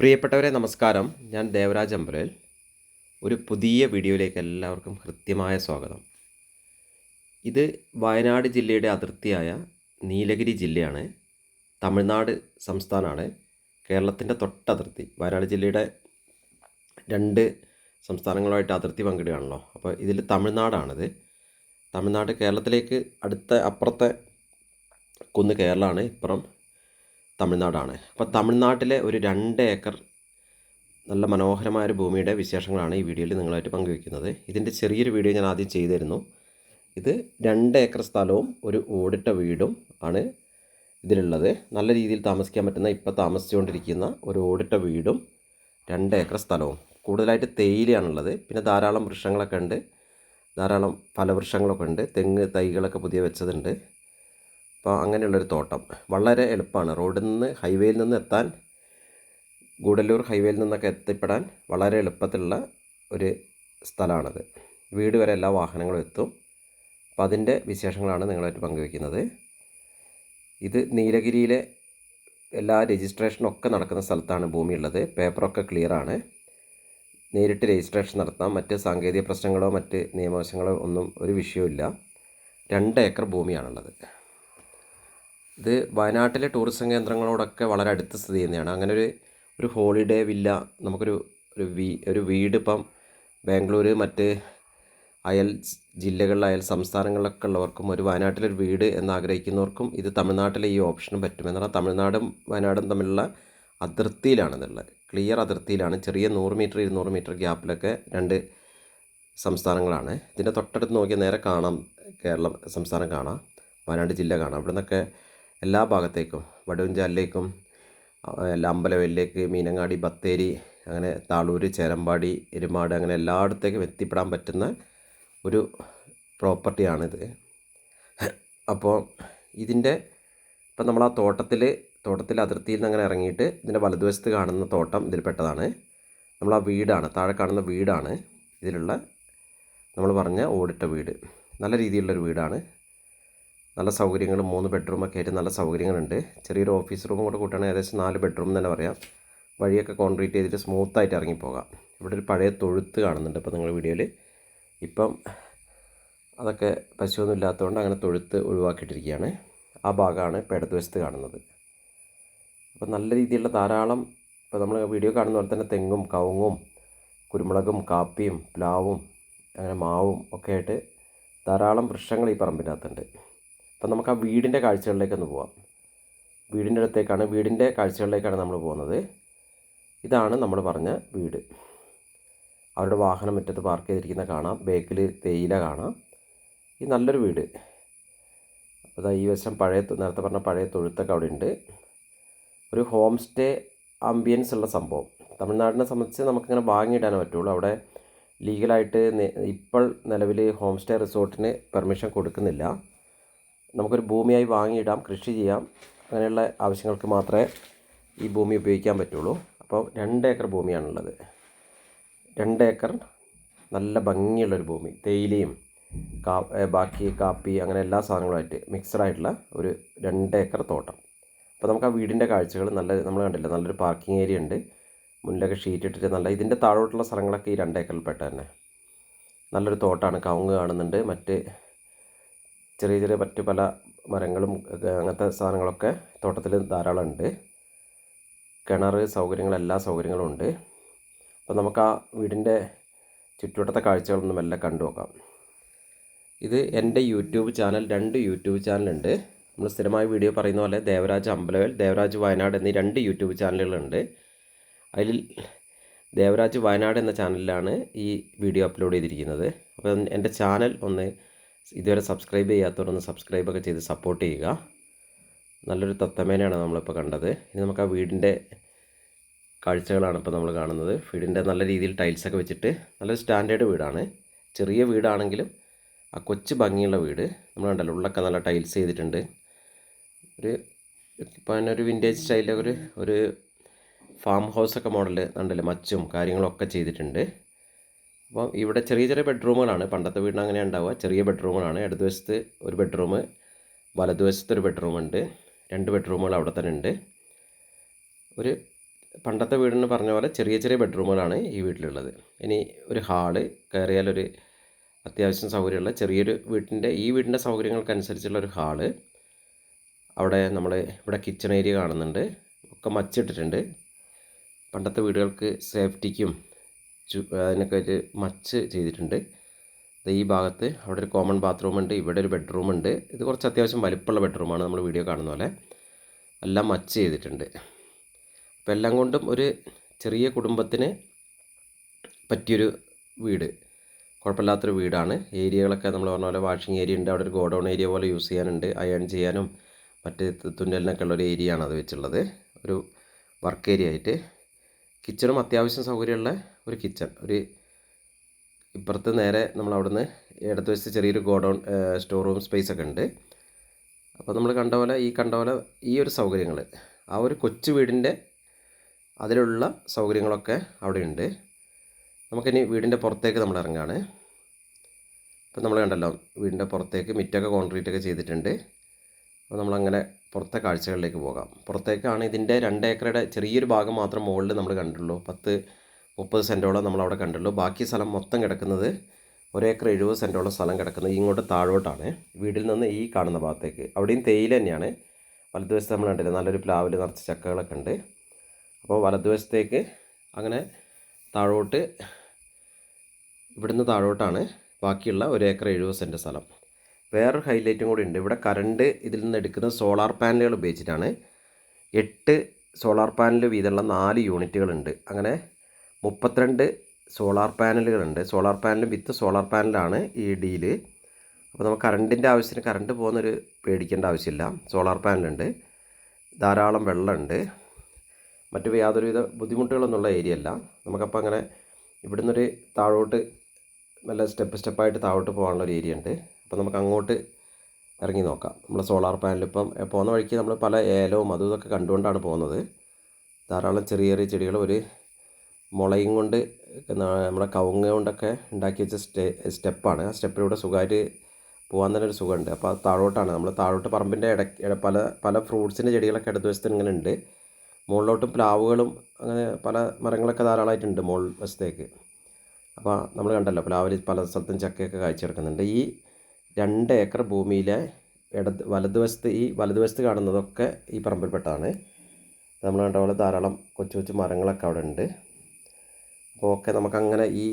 പ്രിയപ്പെട്ടവരെ നമസ്കാരം. ഞാൻ ദേവരാജ് അമ്പലൽ. ഒരു പുതിയ വീഡിയോയിലേക്ക് എല്ലാവർക്കും ഹൃദ്യമായ സ്വാഗതം. ഇത് വയനാട് ജില്ലയുടെ അതിർത്തിയായ നീലഗിരി ജില്ലയാണ്. തമിഴ്നാട് സംസ്ഥാനമാണ്. കേരളത്തിൻ്റെ തൊട്ടതിർത്തി. വയനാട് ജില്ലയുടെ 2 സംസ്ഥാനങ്ങളുമായിട്ട് അതിർത്തി പങ്കിടുകയാണല്ലോ. അപ്പോൾ ഇതിൽ തമിഴ്നാടാണിത്. തമിഴ്നാട് കേരളത്തിലേക്ക് അപ്പുറത്തെ കുന്ന് കേരളമാണ്, ഇപ്പുറം തമിഴ്നാടാണ്. അപ്പോൾ തമിഴ്നാട്ടിലെ ഒരു 2 ഏക്കർ നല്ല മനോഹരമായൊരു ഭൂമിയുടെ വിശേഷങ്ങളാണ് ഈ വീഡിയോയിൽ നിങ്ങളായിട്ട് പങ്കുവയ്ക്കുന്നത്. ഇതിൻ്റെ ചെറിയൊരു വീഡിയോ ഞാൻ ആദ്യം ചെയ്തിരുന്നു. ഇത് 2 ഏക്കർ സ്ഥലവും ഒരു ഓടിട്ട വീടും ആണ് ഇതിലുള്ളത്. നല്ല രീതിയിൽ താമസിക്കാൻ പറ്റുന്ന, ഇപ്പോൾ താമസിച്ചുകൊണ്ടിരിക്കുന്ന ഒരു ഓടിട്ട വീടും 2 ഏക്കർ സ്ഥലവും. കൂടുതലായിട്ട് തേയിലയാണുള്ളത്. പിന്നെ ധാരാളം വൃക്ഷങ്ങളൊക്കെ ഉണ്ട്. ധാരാളം ഫലവൃക്ഷങ്ങളൊക്കെ ഉണ്ട്. തെങ്ങ് തൈകളൊക്കെ പുതിയ വെച്ചതുണ്ട്. അപ്പോൾ അങ്ങനെയുള്ളൊരു തോട്ടം. വളരെ എളുപ്പമാണ്. റോഡിൽ നിന്ന്, ഹൈവേയിൽ നിന്ന് എത്താൻ, ഗൂഡല്ലൂർ ഹൈവേയിൽ നിന്നൊക്കെ എത്തിപ്പെടാൻ വളരെ എളുപ്പത്തിലുള്ള ഒരു സ്ഥലമാണത്. വീട് വരെ എല്ലാ വാഹനങ്ങളും എത്തും. അപ്പോൾ അതിൻ്റെ വിശേഷങ്ങളാണ് നിങ്ങളായിട്ട് പങ്കുവയ്ക്കുന്നത്. ഇത് നീലഗിരിയിലെ എല്ലാ രജിസ്ട്രേഷനൊക്കെ നടക്കുന്ന സ്ഥലത്താണ് ഭൂമിയുള്ളത്. പേപ്പറൊക്കെ ക്ലിയറാണ്. നേരിട്ട് രജിസ്ട്രേഷൻ നടത്താം. മറ്റ് സാങ്കേതിക പ്രശ്നങ്ങളോ മറ്റ് നിയമവശങ്ങളോ ഒന്നും ഒരു വിഷയമില്ല. 2 ഏക്കർ ഭൂമിയാണുള്ളത്. ഇത് വയനാട്ടിലെ ടൂറിസം കേന്ദ്രങ്ങളോടൊക്കെ വളരെ അടുത്ത് സ്ഥിതി ചെയ്യുന്നതാണ്. അങ്ങനെ ഒരു ഹോളിഡേ വില്ല, നമുക്കൊരു വീട് ഇപ്പം ബാംഗ്ലൂർ, മറ്റ് അയൽ ജില്ലകളിൽ, അയൽ സംസ്ഥാനങ്ങളിലൊക്കെ ഉള്ളവർക്കും ഒരു വയനാട്ടിലൊരു വീട് എന്നാഗ്രഹിക്കുന്നവർക്കും ഇത് തമിഴ്നാട്ടിലെ ഈ ഓപ്ഷനും പറ്റും. എന്നാൽ തമിഴ്നാടും വയനാടും തമ്മിലുള്ള അതിർത്തിയിലാണെന്നുള്ളത്. ക്ലിയർ അതിർത്തിയിലാണ്. ചെറിയ 100 മീറ്റർ 200 മീറ്റർ ഗ്യാപ്പിലൊക്കെ 2 സംസ്ഥാനങ്ങളാണ്. ഇതിൻ്റെ തൊട്ടടുത്ത് നോക്കിയാൽ നേരെ കാണാം, കേരളം സംസ്ഥാനം കാണാം, വയനാട് ജില്ല കാണാം. ഇവിടെ നിന്നൊക്കെ എല്ലാ ഭാഗത്തേക്കും, വടുവഞ്ചാലിലേക്കും, അമ്പലവയലിലേക്ക്, മീനങ്ങാടി, ബത്തേരി, അങ്ങനെ താളൂർ, ചേരമ്പാടി, എരുമാട്, അങ്ങനെ എല്ലായിടത്തേക്കും എത്തിപ്പെടാൻ പറ്റുന്ന ഒരു പ്രോപ്പർട്ടിയാണിത്. അപ്പോൾ ഇപ്പം നമ്മൾ ആ തോട്ടത്തിൽ അതിർത്തിയിൽ നിന്ന് അങ്ങനെ ഇറങ്ങിയിട്ട് ഇതിൻ്റെ വലതുവശത്ത് കാണുന്ന തോട്ടം ഇതിൽപ്പെട്ടതാണ്. നമ്മൾ ആ വീടാണ്, താഴെ കാണുന്ന വീടാണ് ഇതിലുള്ള നമ്മൾ പറഞ്ഞ ഓടിട്ട വീട്. നല്ല രീതിയിലുള്ളൊരു വീടാണ്. നല്ല സൗകര്യങ്ങളും 3 ബെഡ്റൂമൊക്കെ ആയിട്ട് നല്ല സൗകര്യങ്ങളുണ്ട്. ചെറിയൊരു ഓഫീസ് റൂമും കൂടെ കൂട്ടുകയാണെങ്കിൽ ഏകദേശം 4 ബെഡ്റൂം തന്നെ പറയാം. വഴിയൊക്കെ കോൺക്രീറ്റ് ചെയ്തിട്ട് സ്മൂത്തായിട്ട് ഇറങ്ങിപ്പോകാം. ഇവിടെ ഒരു പഴയ തൊഴുത്ത് കാണുന്നുണ്ട് ഇപ്പോൾ നിങ്ങൾ വീഡിയോയിൽ. ഇപ്പം അതൊക്കെ പശുവൊന്നും ഇല്ലാത്തതുകൊണ്ട് അങ്ങനെ തൊഴുത്ത് ഒഴിവാക്കിയിട്ടിരിക്കുകയാണ്. ആ ഭാഗമാണ് ഇപ്പോൾ ഇടതുവശത്ത് കാണുന്നത്. അപ്പോൾ നല്ല രീതിയിലുള്ള ധാരാളം, ഇപ്പോൾ നമ്മൾ വീഡിയോ കാണുന്ന പോലെ തന്നെ തെങ്ങും കവുങ്ങും കുരുമുളകും കാപ്പിയും പ്ലാവും അങ്ങനെ മാവും ഒക്കെ ആയിട്ട് ധാരാളം വൃക്ഷങ്ങൾ ഈ പറമ്പിനകത്തുണ്ട്. അപ്പം നമുക്ക് ആ വീടിൻ്റെ കാഴ്ചകളിലേക്കൊന്ന് പോവാം. വീടിൻ്റെ കാഴ്ചകളിലേക്കാണ് നമ്മൾ പോകുന്നത്. ഇതാണ് നമ്മൾ പറഞ്ഞ വീട്. അവരുടെ വാഹനം മുറ്റത്ത് പാർക്ക് ചെയ്തിരിക്കുന്ന കാണാം. ബാക്കിൽ തേയില കാണാം. ഈ നല്ലൊരു വീട്. അപ്പോൾ ഈ വശം നേരത്തെ പറഞ്ഞ പഴയ തൊഴുത്തൊക്കെ അവിടെ ഉണ്ട്. ഒരു ഹോം സ്റ്റേ ആംബിയൻസ് ഉള്ള സംഭവം. തമിഴ്നാടിനെ സംബന്ധിച്ച് നമുക്കിങ്ങനെ വാങ്ങിയിടാനേ പറ്റുള്ളൂ. അവിടെ ലീഗലായിട്ട് ഇപ്പോൾ നിലവിൽ ഹോം സ്റ്റേ റിസോർട്ടിന് പെർമിഷൻ കൊടുക്കുന്നില്ല. നമുക്കൊരു ഭൂമിയായി വാങ്ങിയിടാം, കൃഷി ചെയ്യാം, അങ്ങനെയുള്ള ആവശ്യങ്ങൾക്ക് മാത്രമേ ഈ ഭൂമി ഉപയോഗിക്കാൻ പറ്റുള്ളൂ. അപ്പോൾ 2 ഏക്കർ ഭൂമിയാണുള്ളത്. 2 ഏക്കർ നല്ല ഭംഗിയുള്ളൊരു ഭൂമി. തേയിലയും ബാക്കി കാപ്പി അങ്ങനെ എല്ലാ സാധനങ്ങളുമായിട്ട് മിക്സഡായിട്ടുള്ള ഒരു 2 ഏക്കർ തോട്ടം. അപ്പോൾ നമുക്ക് ആ വീടിൻ്റെ കാഴ്ചകൾ നമ്മൾ കണ്ടില്ല, നല്ലൊരു പാർക്കിംഗ് ഏരിയ ഉണ്ട്. മുന്നിലൊക്കെ ഷീറ്റ് ഇട്ടിട്ട് ഇതിൻ്റെ താഴോട്ടുള്ള സ്ഥലങ്ങളൊക്കെ ഈ 2 ഏക്കറിൽ പെട്ട തന്നെ. നല്ലൊരു തോട്ടമാണ്. കവുങ്ങ് കാണുന്നുണ്ട്. ചെറിയ മറ്റ് പല മരങ്ങളും അങ്ങനത്തെ സാധനങ്ങളൊക്കെ തോട്ടത്തിൽ ധാരാളം ഉണ്ട്. കിണർ എല്ലാ സൗകര്യങ്ങളും ഉണ്ട്. അപ്പോൾ നമുക്ക് ആ വീടിൻ്റെ ചുറ്റുവട്ടത്തെ കാഴ്ചകളൊന്നും എല്ലാം കണ്ടു നോക്കാം. ഇത് എൻ്റെ യൂട്യൂബ് ചാനൽ, 2 യൂട്യൂബ് ചാനലുണ്ട്. നമ്മൾ സ്ഥിരമായി വീഡിയോ പറയുന്ന പോലെ ദേവരാജ് അമ്പലവയൽ, ദേവരാജ് വയനാട് എന്നീ 2 യൂട്യൂബ് ചാനലുകളുണ്ട്. അതിൽ ദേവരാജ് വയനാട് എന്ന ചാനലിലാണ് ഈ വീഡിയോ അപ്ലോഡ് ചെയ്തിരിക്കുന്നത്. അപ്പോൾ എൻ്റെ ചാനൽ ഇതുവരെ സബ്സ്ക്രൈബ് ചെയ്യാത്തവരൊന്ന് സബ്സ്ക്രൈബൊക്കെ ചെയ്ത് സപ്പോർട്ട് ചെയ്യുക. നല്ലൊരു തത്തമേനെയാണ് നമ്മളിപ്പോൾ കണ്ടത്. ഇനി നമുക്ക് ആ വീടിൻ്റെ കാഴ്ചകളാണ് ഇപ്പോൾ നമ്മൾ കാണുന്നത്. വീടിൻ്റെ നല്ല രീതിയിൽ ടൈൽസൊക്കെ വെച്ചിട്ട് നല്ലൊരു സ്റ്റാൻഡേർഡ് വീടാണ്. ചെറിയ വീടാണെങ്കിലും ആ കൊച്ചു ഭംഗിയുള്ള വീട്. നമ്മൾ കണ്ടല്ലോ, ഉള്ളൊക്കെ നല്ല ടൈൽസ് ചെയ്തിട്ടുണ്ട്. ഇപ്പം തന്നെ ഒരു വിൻറ്റേജ് സ്റ്റൈലിൽ ഒരു ഫാം ഹൗസൊക്കെ മോഡൽ കണ്ടല്ലോ, മച്ചും കാര്യങ്ങളൊക്കെ ചെയ്തിട്ടുണ്ട്. അപ്പോൾ ഇവിടെ ചെറിയ ബെഡ്റൂമുകളാണ്. പണ്ടത്തെ വീടിന് അങ്ങനെ ഉണ്ടാവുക. ചെറിയ ബെഡ്റൂമുകളാണ്. ഇടതുവശത്ത് ഒരു ബെഡ്റൂം, വലതുവശത്ത് ഒരു ബെഡ്റൂമുണ്ട്. 2 ബെഡ്റൂമുകൾ അവിടെ തന്നെ ഉണ്ട്. ഒരു പണ്ടത്തെ വീടിന് പറഞ്ഞ പോലെ ചെറിയ ചെറിയ ബെഡ്റൂമുകളാണ് ഈ വീട്ടിലുള്ളത്. ഇനി ഒരു ഹാള് കയറിയാലൊരു അത്യാവശ്യം സൗകര്യമുള്ള ചെറിയൊരു ഈ വീടിൻ്റെ സൗകര്യങ്ങൾക്കനുസരിച്ചുള്ള ഒരു ഹാള്. അവിടെ നമ്മൾ ഇവിടെ കിച്ചൺ ഏരിയ കാണുന്നുണ്ട്. ഒക്കെ മച്ചിട്ടിട്ടുണ്ട്. പണ്ടത്തെ വീടുകൾക്ക് സേഫ്റ്റിക്കും അതിനൊക്കെ ഒരു മച്ച് ചെയ്തിട്ടുണ്ട്. ഈ ഭാഗത്ത് അവിടെ ഒരു കോമൺ ബാത്റൂമുണ്ട്, ഇവിടെ ഒരു ബെഡ്റൂമുണ്ട്. ഇത് കുറച്ച് അത്യാവശ്യം വലിപ്പമുള്ള ബെഡ്റൂമാണ്, നമ്മൾ വീഡിയോ കാണുന്ന പോലെ. എല്ലാം മച്ച് ചെയ്തിട്ടുണ്ട്. അപ്പോൾ എല്ലാം കൊണ്ടും ഒരു ചെറിയ കുടുംബത്തിന് പറ്റിയൊരു വീട്, കുഴപ്പമില്ലാത്തൊരു വീടാണ്. ഏരിയകളൊക്കെ നമ്മൾ പറഞ്ഞ പോലെ വാഷിംഗ് ഏരിയ ഉണ്ട്, അവിടെ ഒരു ഗോഡൗൺ ഏരിയ പോലെ യൂസ് ചെയ്യാനുണ്ട്, അയൺ ചെയ്യാനും മറ്റ് തുന്നലിനൊക്കെ ഉള്ളൊരു ഏരിയ ആണ് അത് വെച്ചുള്ളത്, ഒരു വർക്ക് ഏരിയ ആയിട്ട്. കിച്ചണും അത്യാവശ്യം സൗകര്യമുള്ള ഒരു കിച്ചൺ. ഇപ്പുറത്ത് നേരെ നമ്മൾ അവിടുന്ന് ഇടതുവശത്ത് ചെറിയൊരു ഗോഡൗൺ സ്റ്റോർ റൂം സ്പേസ് ഒക്കെ ഉണ്ട്. അപ്പോൾ നമ്മൾ കണ്ട പോലെ ഈ ഒരു സൗകര്യങ്ങൾ ആ ഒരു കൊച്ചു വീടിൻ്റെ അതിലുള്ള സൗകര്യങ്ങളൊക്കെ അവിടെ ഉണ്ട്. നമുക്കിനി വീടിൻ്റെ പുറത്തേക്ക് നമ്മൾ ഇറങ്ങുകയാണ്. അപ്പോൾ നമ്മൾ കണ്ടല്ലോ വീടിൻ്റെ പുറത്തേക്ക് മിറ്റൊക്കെ കോൺക്രീറ്റ് ഒക്കെ ചെയ്തിട്ടുണ്ട്. അപ്പോൾ നമ്മളങ്ങനെ പുറത്തെ കാഴ്ചകളിലേക്ക് പോകാം. പുറത്തേക്കാണ് ഇതിൻ്റെ 2 ഏക്കറുടെ ചെറിയൊരു ഭാഗം മാത്രം മുകളിൽ നമ്മൾ കണ്ടുള്ളൂ. 10-30 സെൻറ്റോളം നമ്മളവിടെ കണ്ടുള്ളൂ. ബാക്കി സ്ഥലം മൊത്തം കിടക്കുന്നത് 1 ഏക്കർ 70 സെൻറ്റോളം സ്ഥലം കിടക്കുന്നത് ഇങ്ങോട്ട് താഴോട്ടാണ്, വീട്ടിൽ നിന്ന് ഈ കാണുന്ന ഭാഗത്തേക്ക്. അവിടെയും തേയില തന്നെയാണ്. വലതുവശത്ത് നമ്മൾ കണ്ടില്ല നല്ലൊരു പ്ലാവിൽ നിറച്ച് ചക്കകളൊക്കെ ഉണ്ട്. അപ്പോൾ വലതുവശത്തേക്ക് അങ്ങനെ താഴോട്ട്, ഇവിടുന്ന് താഴോട്ടാണ് ബാക്കിയുള്ള 1 ഏക്കർ 70 സെൻറ്റ് സ്ഥലം. വേറൊരു ഹൈലൈറ്റും കൂടി ഉണ്ട്. ഇവിടെ കറണ്ട് ഇതിൽ നിന്ന് എടുക്കുന്നത് സോളാർ പാനലുകൾ ഉപയോഗിച്ചിട്ടാണ്. 8 സോളാർ പാനൽ വീതമുള്ള 4 യൂണിറ്റുകളുണ്ട്. അങ്ങനെ 32 സോളാർ പാനലുകളുണ്ട്. സോളാർ പാനലും വിത്ത് സോളാർ പാനലാണ് ഈ ഡീല്. അപ്പോൾ നമുക്ക് കറണ്ടിൻ്റെ ആവശ്യത്തിന് കറണ്ട് പോകുന്നൊരു പേടിക്കേണ്ട ആവശ്യമില്ല. സോളാർ പാനലുണ്ട്, ധാരാളം വെള്ളമുണ്ട്, മറ്റു യാതൊരുവിധ ബുദ്ധിമുട്ടുകളൊന്നുള്ള ഏരിയ അല്ല. നമുക്കപ്പോൾ അങ്ങനെ ഇവിടുന്നൊരു താഴോട്ട് നല്ല സ്റ്റെപ്പായിട്ട് താഴോട്ട് പോകാനുള്ള ഒരു ഏരിയ ഉണ്ട്. അപ്പോൾ നമുക്ക് അങ്ങോട്ട് ഇറങ്ങി നോക്കാം. നമ്മൾ സോളാർ പാനൽ ഇപ്പം പോകുന്ന വഴിക്ക് നമ്മൾ പല ഏലവും അതും ഇതൊക്കെ കണ്ടുകൊണ്ടാണ് പോകുന്നത്. ധാരാളം ചെറിയ ചെറിയ ചെടികൾ, ഒരു മുളയും കൊണ്ട് നമ്മുടെ കവുങ്ങ് കൊണ്ടൊക്കെ ഉണ്ടാക്കി വെച്ച സ്റ്റെപ്പാണ്. ആ സ്റ്റെപ്പിലൂടെ സുഖമായിട്ട് പോകാൻ തന്നെ ഒരു സുഖമുണ്ട്. അപ്പോൾ അത് താഴോട്ടാണ്. നമ്മൾ താഴോട്ട് പറമ്പിൻ്റെ പല ഫ്രൂട്ട്സിൻ്റെ ചെടികളൊക്കെ അടുത്ത വശത്ത് ഇങ്ങനെ ഉണ്ട്. മുകളിലോട്ടും പ്ലാവുകളും അങ്ങനെ പല മരങ്ങളൊക്കെ ധാരാളമായിട്ടുണ്ട് മുകൾ വശത്തേക്ക്. അപ്പോൾ നമ്മൾ കണ്ടല്ലോ പ്ലാവിൽ പല സ്ഥലത്തും ചക്കയൊക്കെ കായ്ച്ചെടുക്കുന്നുണ്ട്. ഈ 2 ഏക്കർ ഭൂമിയിലെ വലതുവശത്ത് കാണുന്നതൊക്കെ ഈ പറമ്പിൽപ്പെട്ടതാണ്. നമ്മൾ കണ്ട പോലെ ധാരാളം കൊച്ചു മരങ്ങളൊക്കെ അവിടെ ഉണ്ട്. അപ്പോൾ ഒക്കെ നമുക്കങ്ങനെ ഈ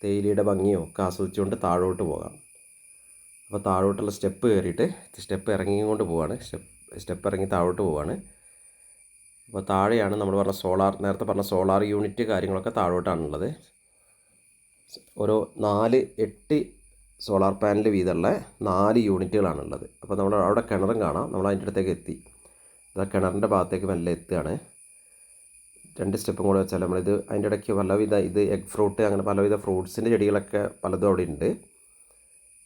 തേയിലയുടെ ഭംഗിയോ ഒക്കെ ആസ്വദിച്ചുകൊണ്ട് താഴോട്ട് പോകാം. അപ്പോൾ താഴോട്ടുള്ള സ്റ്റെപ്പ് കയറിയിട്ട് സ്റ്റെപ്പ് ഇറങ്ങിക്കൊണ്ട് പോവാണ്. സ്റ്റെപ്പ് ഇറങ്ങി താഴോട്ട് പോവാണ്. അപ്പോൾ താഴെയാണ് നമ്മൾ നേരത്തെ പറഞ്ഞ സോളാർ യൂണിറ്റ് കാര്യങ്ങളൊക്കെ താഴോട്ടാണുള്ളത്. ഓരോ 8 സോളാർ പാനൽ വീതമുള്ള 4 യൂണിറ്റുകളാണുള്ളത്. അപ്പോൾ നമ്മൾ അവിടെ കിണറും കാണാം. നമ്മൾ അതിൻ്റെ അടുത്തേക്ക് എത്തി. അത് കിണറിൻ്റെ ഭാഗത്തേക്ക് മെല്ലെ എത്തുകയാണ്. 2 സ്റ്റെപ്പും കൂടെ വെച്ചാൽ നമ്മളിത് അതിൻ്റെ ഇടയ്ക്ക് ഇത് എഗ് ഫ്രൂട്ട് അങ്ങനെ പലവിധ ഫ്രൂട്ട്സിൻ്റെ ചെടികളൊക്കെ പലതും അവിടെ ഉണ്ട്.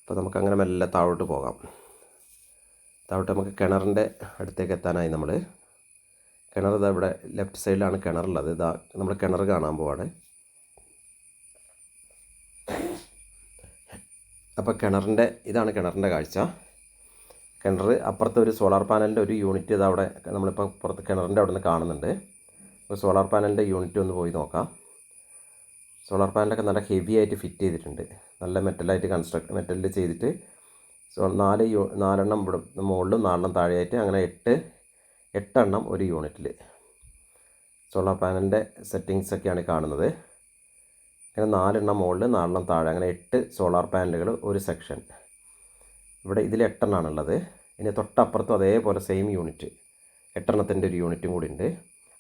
അപ്പോൾ നമുക്കങ്ങനെ മെല്ലെ താഴോട്ട് പോകാം. താഴോട്ട് നമുക്ക് കിണറിൻ്റെ അടുത്തേക്ക് എത്താനായി. കിണർ ഇതാ ഇവിടെ ലെഫ്റ്റ് സൈഡിലാണ് കിണറുള്ളത്. നമ്മൾ കിണർ കാണാൻ പോവാണ്. അപ്പോൾ ഇതാണ് കിണറിൻ്റെ കാഴ്ച. കിണർ അപ്പുറത്ത് ഒരു സോളാർ പാനലിൻ്റെ ഒരു യൂണിറ്റ് ഇത് അവിടെ നമ്മളിപ്പോൾ പുറത്ത് കിണറിൻ്റെ അവിടെ നിന്ന് കാണുന്നുണ്ട്. അപ്പോൾ സോളാർ പാനലിൻ്റെ യൂണിറ്റ് ഒന്ന് പോയി നോക്കാം. സോളാർ പാനലൊക്കെ നല്ല ഹെവി ആയിട്ട് ഫിറ്റ് ചെയ്തിട്ടുണ്ട്. നല്ല മെറ്റലിൽ ചെയ്തിട്ട് 4 എണ്ണം ഇവിടെ മുകളിലും 4 എണ്ണം താഴെയായിട്ട് അങ്ങനെ 8 എണ്ണം ഒരു യൂണിറ്റിൽ സോളാർ പാനലിൻ്റെ സെറ്റിങ്സൊക്കെയാണ് കാണുന്നത്. അങ്ങനെ 4 എണ്ണം മുകളിൽ 4 എണ്ണം താഴെ, അങ്ങനെ 8 സോളാർ പാനലുകൾ ഒരു സെക്ഷൻ. ഇവിടെ ഇതിൽ 8 എണ്ണമാണുള്ളത്. ഇനി തൊട്ടപ്പുറത്തും അതേപോലെ സെയിം യൂണിറ്റ് 8 എണ്ണത്തിൻ്റെ ഒരു യൂണിറ്റും കൂടി ഉണ്ട്.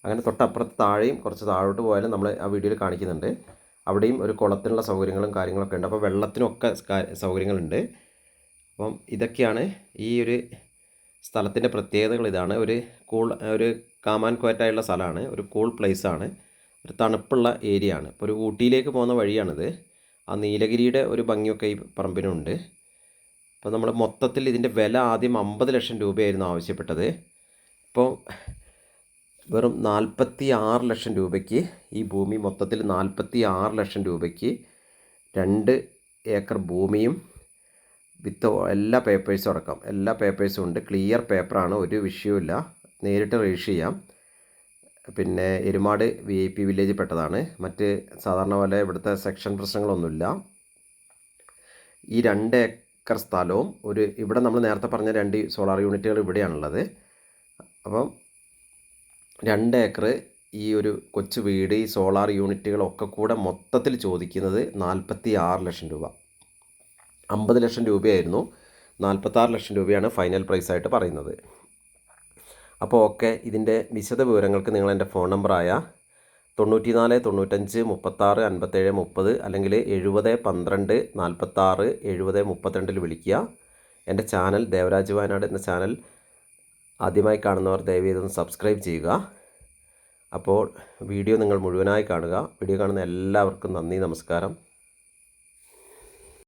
അങ്ങനെ തൊട്ടപ്പുറത്ത് താഴെയും കുറച്ച് താഴോട്ട് പോയാലും നമ്മൾ ആ വീഡിയോയിൽ കാണിക്കുന്നുണ്ട്. അവിടെയും ഒരു കുളത്തിനുള്ള സൗകര്യങ്ങളും കാര്യങ്ങളൊക്കെ ഉണ്ട്. അപ്പോൾ വെള്ളത്തിനൊക്കെ സൗകര്യങ്ങളുണ്ട്. അപ്പം ഇതൊക്കെയാണ് ഈ ഒരു സ്ഥലത്തിൻ്റെ പ്രത്യേകതകൾ. ഇതാണ് ഒരു കാമാൻ ക്വാറ്റായുള്ള സ്ഥലമാണ്, ഒരു കൂൾ പ്ലേസാണ്, ഒരു തണുപ്പുള്ള ഏരിയ ആണ്. ഇപ്പോൾ ഒരു ഊട്ടിയിലേക്ക് പോകുന്ന വഴിയാണിത്. ആ നീലഗിരിയുടെ ഒരു ഭംഗിയൊക്കെ ഈ പറമ്പിനുണ്ട്. അപ്പോൾ നമ്മൾ മൊത്തത്തിൽ ഇതിൻ്റെ വില ആദ്യം 50 ലക്ഷം രൂപയായിരുന്നു ആവശ്യപ്പെട്ടത്. ഇപ്പോൾ വെറും 46 ലക്ഷം രൂപയ്ക്ക് ഈ ഭൂമി മൊത്തത്തിൽ 46 ലക്ഷം രൂപയ്ക്ക് 2 ഏക്കർ ഭൂമിയും വിത്ത് എല്ലാ പേപ്പേഴ്സും അടക്കം എല്ലാ പേപ്പേഴ്സും ഉണ്ട്. ക്ലിയർ പേപ്പറാണ്, ഒരു വിഷയവുമില്ല. നേരിട്ട് രജിസ്റ്റർ ചെയ്യാം. പിന്നെ എരുമാട് VIP വില്ലേജിൽ പെട്ടതാണ്. മറ്റ് സാധാരണ പോലെ ഇവിടുത്തെ സെക്ഷൻ പ്രശ്നങ്ങളൊന്നുമില്ല. ഈ 2 ഏക്കർ സ്ഥലവും ഇവിടെ നമ്മൾ നേരത്തെ പറഞ്ഞ 2 സോളാർ യൂണിറ്റുകൾ ഇവിടെയാണുള്ളത്. അപ്പം 2 ഏക്കർ ഈ ഒരു കൊച്ചു വീട്, ഈ സോളാർ യൂണിറ്റുകളൊക്കെ കൂടെ മൊത്തത്തിൽ ചോദിക്കുന്നത് 46 ലക്ഷം രൂപ. 50 ലക്ഷം രൂപയായിരുന്നു, 46 ലക്ഷം രൂപയാണ് ഫൈനൽ പ്രൈസായിട്ട് പറയുന്നത്. അപ്പോൾ ഓക്കെ, ഇതിൻ്റെ വിശദ വിവരങ്ങൾക്ക് നിങ്ങൾ എൻ്റെ ഫോൺ നമ്പറായ 94 95 36 57 30 അല്ലെങ്കിൽ 70 12 46 70 32 വിളിക്കുക. എൻ്റെ ചാനൽ ദേവരാജ് വയനാട് എന്ന ചാനൽ ആദ്യമായി കാണുന്നവർ ദയവേതൊന്ന് സബ്സ്ക്രൈബ് ചെയ്യുക. അപ്പോൾ വീഡിയോ നിങ്ങൾ മുഴുവനായി കാണുക. വീഡിയോ കാണുന്ന എല്ലാവർക്കും നന്ദി, നമസ്കാരം.